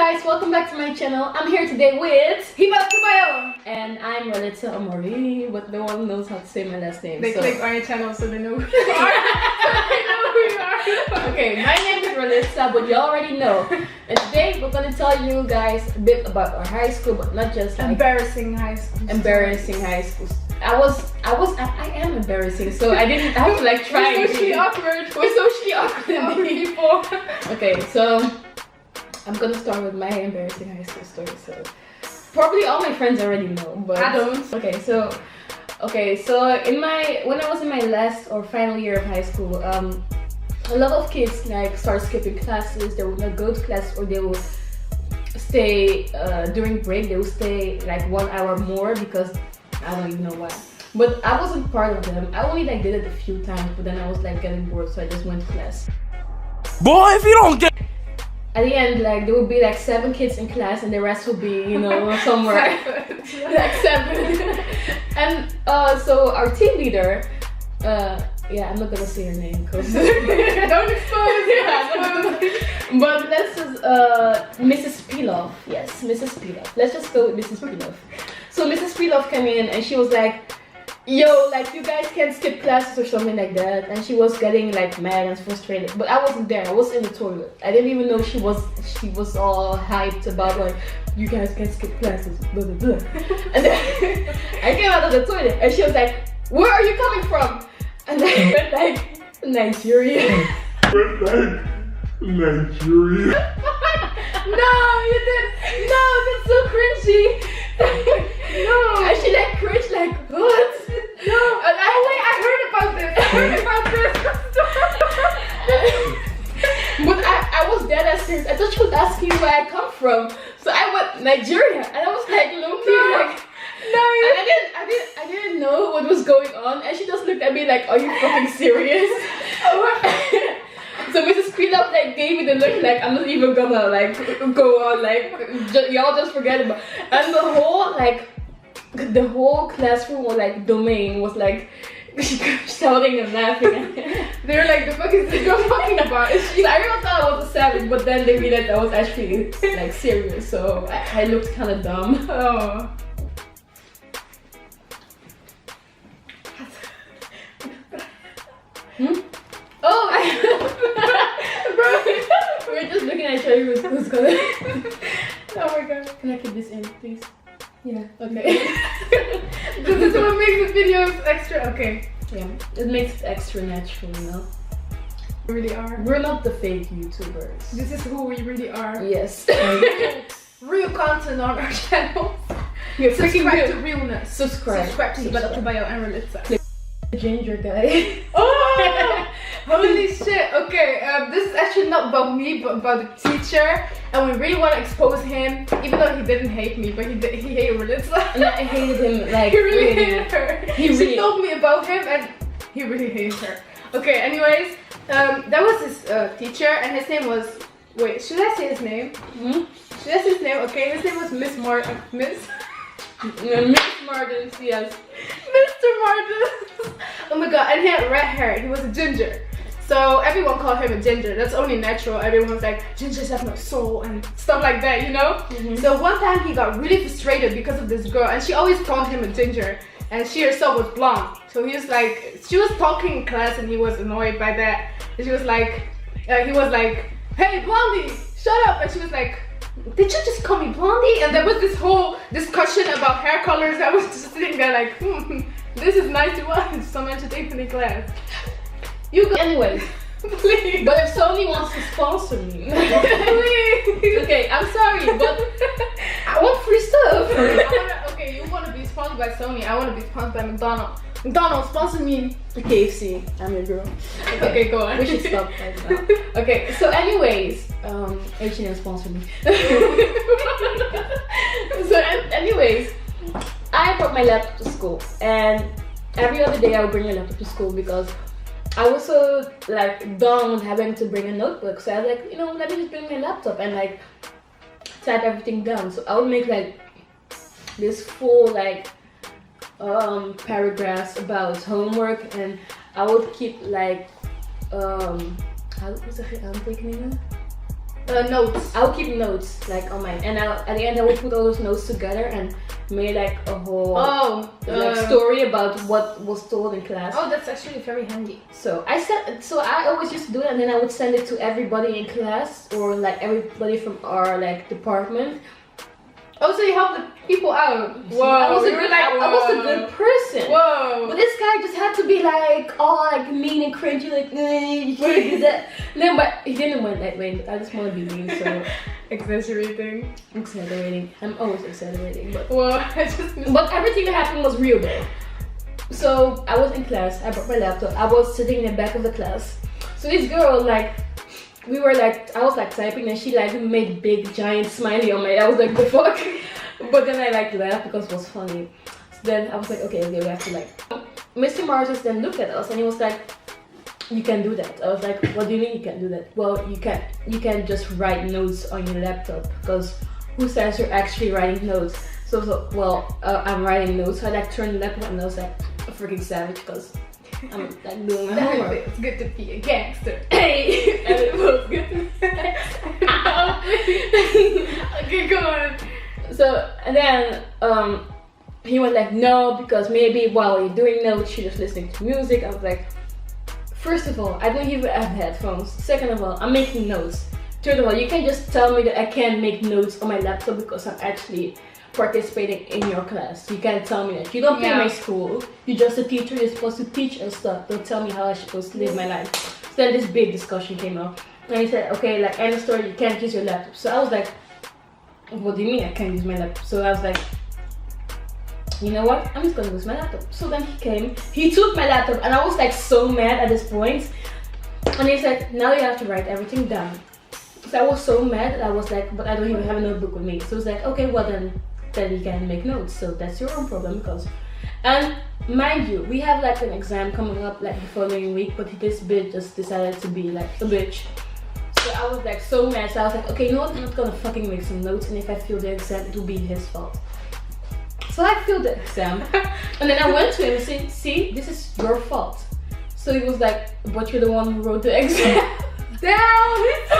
guys, welcome back to my channel. I'm here today with Hibadatebayo, and I'm Relita Amori, but no one knows how to say my last name. They click on your channel so they know who you are. Okay, my name is Relita, but you already know. And today we're gonna tell you guys a bit about our high school, but not just like embarrassing high school. Embarrassing high school. I am embarrassing, so I didn't have to like try. We're socially awkward. We're socially awkward people. Okay, so I'm gonna start with my embarrassing high school story. So probably all my friends already know, but I don't. Okay, so when I was in my last or final year of high school, a lot of kids like start skipping classes. They would not go to class, or they will stay during break. They will stay like 1 hour more because I don't even know why. But I wasn't part of them. I only like did it a few times, but then I was like getting bored, so I just went to class. Boy, if you don't get At the end, like there would be like 7 kids in class, and the rest would be, you know, somewhere. Like 7. And so our team leader, yeah, I'm not gonna say her name because Don't expose it. but let's just Mrs. Pilov. Yes, Mrs. Pilov. Let's just go with Mrs. Pilov. So Mrs. Pilov came in and she was like, yo, like you guys can't skip classes or something like that. And she was getting like mad and frustrated. But I wasn't there. I was in the toilet. I didn't even know she was all hyped about like, you guys can't skip classes, blah blah blah. And then I came out of the toilet and she was like, where are you coming from? And I went like, Nigeria. Nigeria. No, you didn't. No, that's so cringy. No. And she like cringed like, what? No. And I heard about this. But I was dead ass serious. I thought she was asking where I come from. So I went Nigeria, and I was like looking like. No, and I didn't know what was going on, and she just looked at me like, are you fucking serious? So Mrs. Pilov like gave me the look like, I'm not even gonna like go on, like y'all just forget about. And the whole classroom or like domain was like shouting and laughing. they were like, the fuck is this girl talking about? So everyone thought I was a savage, but then they realized I was actually like serious, so I looked kind of dumb. Oh. Oh, bro, we're just looking at each other. Who's gonna? Oh my god. Can I keep this in, please? Yeah. Okay. This is what makes the videos extra. Okay. Yeah, it makes it extra natural, you know. We really are. We're not the fake YouTubers. This is who we really are. Yes. Real content on our channel. You're freaking Subscribe good. to realness. Subscribe. Subscribe to Hibadatebayo and Relita. Ginger guy. Oh! Holy shit. Okay, this is actually not about me, but about the teacher. And we really want to expose him, even though he didn't hate me, but he hated Relita. Yeah, I hated him. Like he really hated her. She told me about him, and he really hated her. Okay, anyways, that was his teacher, and his name was. Wait, should I say his name? Hmm? Should I say his name? Okay, his name was Miss Martins, yes. Mr. Martins. Oh my god, and he had red hair. He was a ginger. So everyone called him a ginger. That's only natural. Everyone's like, gingers have no soul and stuff like that, you know? So one time he got really frustrated because of this girl, and she always called him a ginger, and she herself was blonde. So he was like, she was talking in class and he was annoyed by that. And she was like, he was like, hey Blondie, shut up. And she was like, did you just call me Blondie? And there was this whole discussion about hair colors. I was just sitting there like, this is nice to watch. Some entertainment in class. You go. Anyways, Please. but if Sony wants to sponsor me, Please. okay, I'm sorry, but I want free stuff. Okay, you want to be sponsored by Sony. I want to be sponsored by McDonald's. McDonald's, sponsor me. KFC, I'm your girl. Okay, go on. We should stop right now. Okay, so anyways, H&M sponsor me. So anyways, I brought my laptop to school, and every other day I would bring my laptop to school because I was so like done with having to bring a notebook. So I was like, you know, let me just bring my laptop and like type everything down. So I would make like this full like paragraphs about homework, and I would keep like how was it aantekeningen? Notes. I would keep notes like on my, and at the end I would put all those notes together and made like a whole story about what was told in class. Oh, that's actually very handy. So I always used to do it, and then I would send it to everybody in class or like everybody from our like department. Oh, so you helped the people out. Whoa, I was a good person. Whoa. But this guy just had to be like all like mean and cringy, like you can't do that. No, but he didn't want that way. I just want to be mean, so Exaggerating. I'm always exaggerating, but But everything that happened was real though. So I was in class. I brought my laptop. I was sitting in the back of the class. So this girl like. I was like typing and she like made big giant smiley on me. I was like, the fuck? But then I like laughed because it was funny. So then I was like, okay, we have to like. Mr. Marcus then looked at us and he was like, you can do that. I was like, what do you mean you can do that? Well, you can't just write notes on your laptop because who says you're actually writing notes? So I'm writing notes. So I like turned the laptop and I was like, a freaking savage because I'm like doing my homework. It's good to be a gangster. Hey! And it was good to Okay, go on. So, and then he was like, no, because maybe while you're doing notes, you're just listening to music. I was like, first of all, I don't even have headphones. Second of all, I'm making notes. Third of all, you can't just tell me that I can't make notes on my laptop because I'm actually participating in your class. You can't tell me that. You don't pay my school. You're just a teacher. You're supposed to teach us stuff. Don't tell me how I'm supposed to live my life. So then this big discussion came up. And he said, okay, like end of story, you can't use your laptop. So I was like, what do you mean I can't use my laptop? So I was like, you know what? I'm just gonna use my laptop. So then he came, he took my laptop, and I was like so mad at this point. And he said, now you have to write everything down. So I was so mad that I was like, but I don't even have a notebook with me. So it's like, okay, well then you can make notes. So that's your own problem because, and mind you, we have like an exam coming up like the following week, but this bitch just decided to be like a bitch. So I was like so mad. So I was like, okay, you know what? I'm not gonna fucking make some notes, and if I fail the exam, it will be his fault. So I failed the exam, and then I went to him and said, see, this is your fault. So he was like, but you're the one who wrote the exam. Damn, he's so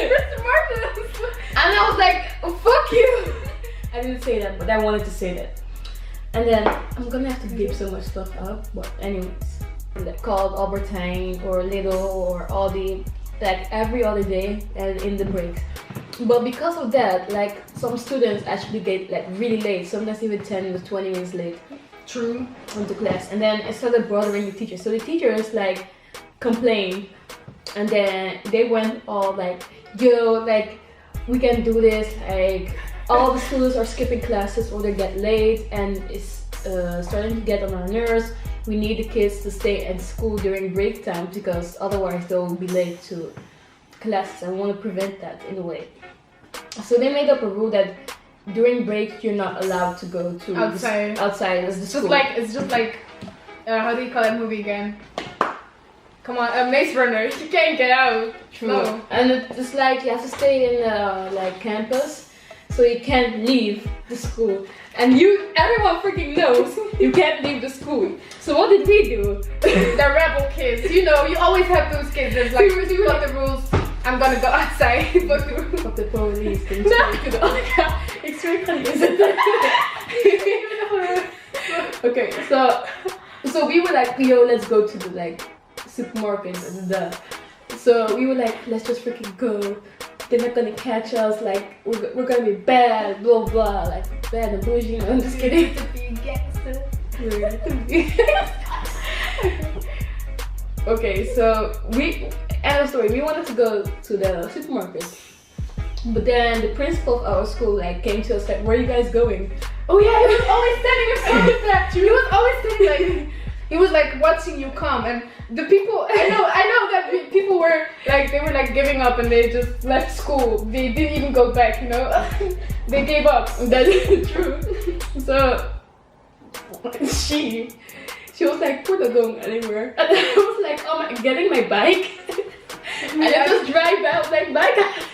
Mr. Marcus. And I was like, oh, fuck you. I didn't say that, but I wanted to say that. And then I'm gonna have to give so much stuff up. But anyways, called Albertine or Lidl or Aldi, like every other day and in the breaks. But because of that, like some students actually get like really late, sometimes even 10 or 20 minutes late. True. Into class, and then it started bothering the teachers. So the teachers like complained, and then they went all like, yo, like we can do this, like all the students are skipping classes or they get late, and it's starting to get on our nerves. We need the kids to stay at school during break time because otherwise they'll be late to classes. I want to prevent that in a way. So they made up a rule that during break you're not allowed to go to outside as the school. It's just like how do you call that movie again? Come on, Maze Runner. You can't get out. True. No. And it's like you have to stay in like campus, so you can't leave the school. And everyone freaking knows you can't leave the school. So what did we do? The rebel kids. You know, you always have those kids that's like, fuck the rules. I'm gonna go outside. Fuck the rules. Fuck the police. No. It's really funny, isn't it? Okay, so we were like, yo, let's go to the like supermarket and so we were like, let's just freaking go. They're not gonna catch us, like we're gonna be bad, blah blah, like bad and bougie. No, I'm just kidding. To be a gangster. Okay, so end of story, we wanted to go to the supermarket, but then the principal of our school like came to us like, where are you guys going? Oh yeah, he was always standing in front of that. He was always standing like, he was like watching you come, and the people, I know that people were like, they were like giving up and they just left school. They didn't even go back, you know. They gave up. That is true. So she was like, we're not going anywhere. And I was like, oh my, getting my bike. And I just drive out, I was like, bye guys.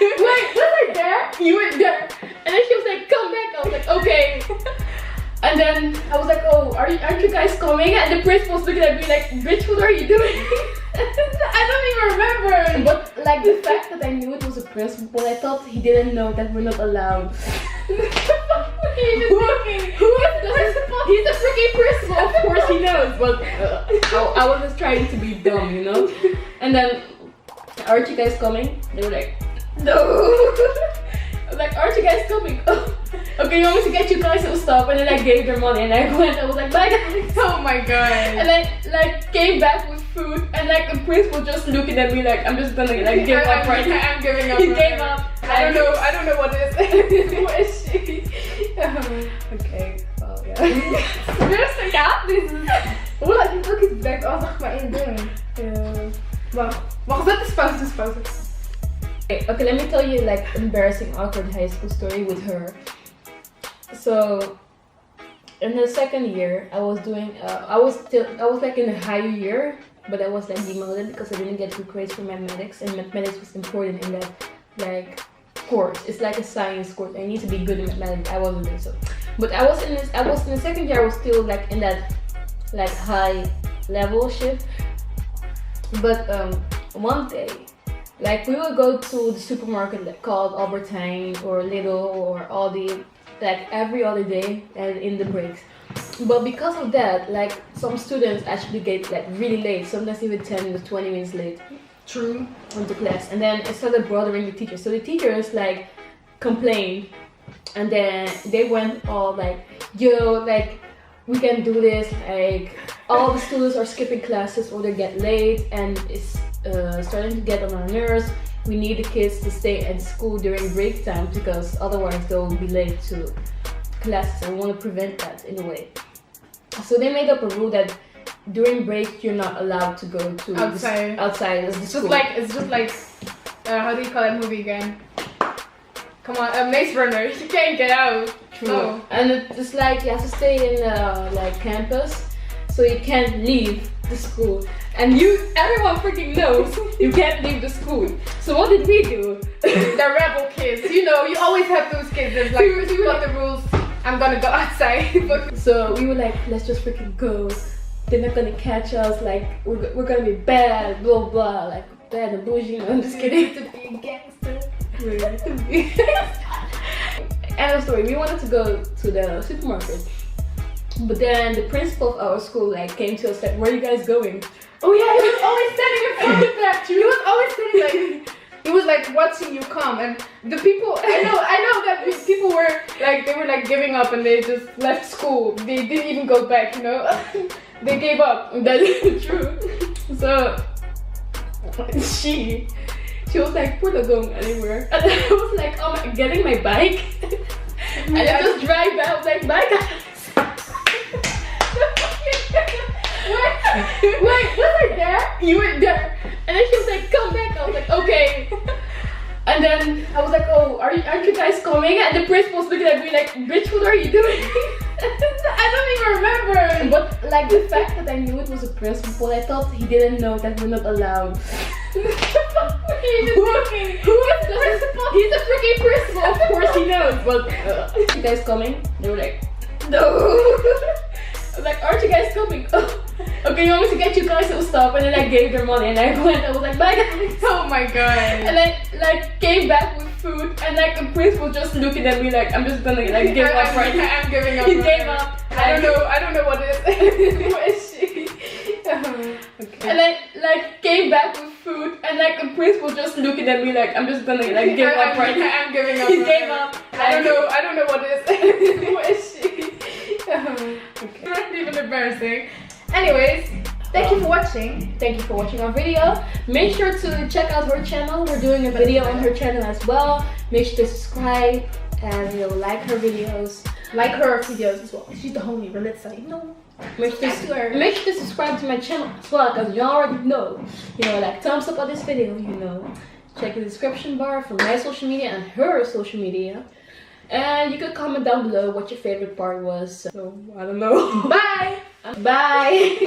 Wait, was I there? You were there. And then she was like, come back. I was like, okay. And then I was like, oh, aren't you guys coming? And the principal was looking at me like, bitch, what are you doing? I don't even remember. But like the fact that I knew it was a principal, I thought he didn't know that we're not allowed. Who is the principal? He's a freaking principal, of course he knows. But I was just trying to be dumb, you know? And then, aren't you guys coming? They were like, no. I was like, aren't you guys coming? Okay, you want me to get you guys some stuff? And then I gave them money and I went. I was like, bye guys. Oh my god. And I like came back with food and like the principal just looking at me like I'm just gonna like give up right now. I'm giving up. He gave up. I don't know what it is. What is she? Okay. Oh yeah. Rustig aan. Dit is... Hoe laat je het ook iets back? Oh, wacht maar één ding. Wacht, dat is pauze. Okay, let me tell you like embarrassing, awkward high school story with her. So, in the second year, I was doing. I was like in a higher year, but I was like demoted because I didn't get good grades for mathematics, and mathematics was important in that like course. It's like a science course. I need to be good in mathematics. I wasn't doing so. But I was in the second year. I was still like in that like high level shift. But one day. Like we would go to the supermarket like called Albertijn or Lidl or Aldi like every other day and in the breaks. But because of that, like some students actually get like really late, sometimes even 10 to 20 minutes late. True. Into class. And then it started bothering the teachers. So the teachers like complained and then they went all like, yo, like we can do this, like all the students are skipping classes or they get late and it's starting to get on our nerves. We need the kids to stay at school during break time because otherwise they'll be late to classes and we want to prevent that in a way. So they made up a rule that during break you're not allowed to go to outside of the school. It's just like how do you call that movie again? Come on, Maze Runner. You can't get out. True. Oh. And it's like you have to stay in like campus, so you can't leave the school. And everyone freaking knows you can't leave the school. So what did we do? The rebel kids. You know, you always have those kids that's like, you got the rules. I'm gonna go outside. So we were like, let's just freaking go. They're not gonna catch us. Like we're gonna be bad, blah blah. Like bad and bougie. No, I'm just kidding. To be a gangster. End of story. We wanted to go to the supermarket, but then the principal of our school like came to us like, where are you guys going? Oh yeah, he was always standing in front of that. He was always standing like, he was like watching you come, and the people, I know that people were like, they were like giving up and they just left school. They didn't even go back, you know. They gave up. That is true. So she was like, we're not going anywhere. And then I was like, oh my, getting my bike. And I just drive back. I was like, bye guys. Wait, was I there? You were there. And then she was like, come back. I was like, okay. And then I was like, oh, aren't you guys coming? And the principal was looking at me like, bitch, what are you doing? I don't even remember. But like the fact that I knew it was a principal, I thought he didn't know that we're not allowed. Who is the principal? He's a freaking principal, of course he knows. But you guys coming? They were like, no. I was like, aren't you guys coming? Okay, you want me to get you guys some stuff? And then I gave them money and I went. I was like, bye guys. Oh my god. And I like came back with food and like the principal just looking at me like I'm just gonna like give up right now. I'm giving up. He gave up. I don't know what it is. What is she? Okay. And I like came back with food and like the principal just looking at me like I'm just gonna like give up right now. I'm giving up. He gave up. I don't know what it is. What is she? Okay. Not even embarrassing. Anyways, thank you for watching. Thank you for watching our video. Make sure to check out her channel. We're doing a video on her channel as well. Make sure to subscribe and like her videos. Like her videos as well. She's the homie, but let's say no. Make sure to subscribe to my channel as well, because you already know. You know, like thumbs up on this video, you know. Check the description bar for my social media and her social media. And you could comment down below what your favorite part was. So, I don't know. Bye! Bye!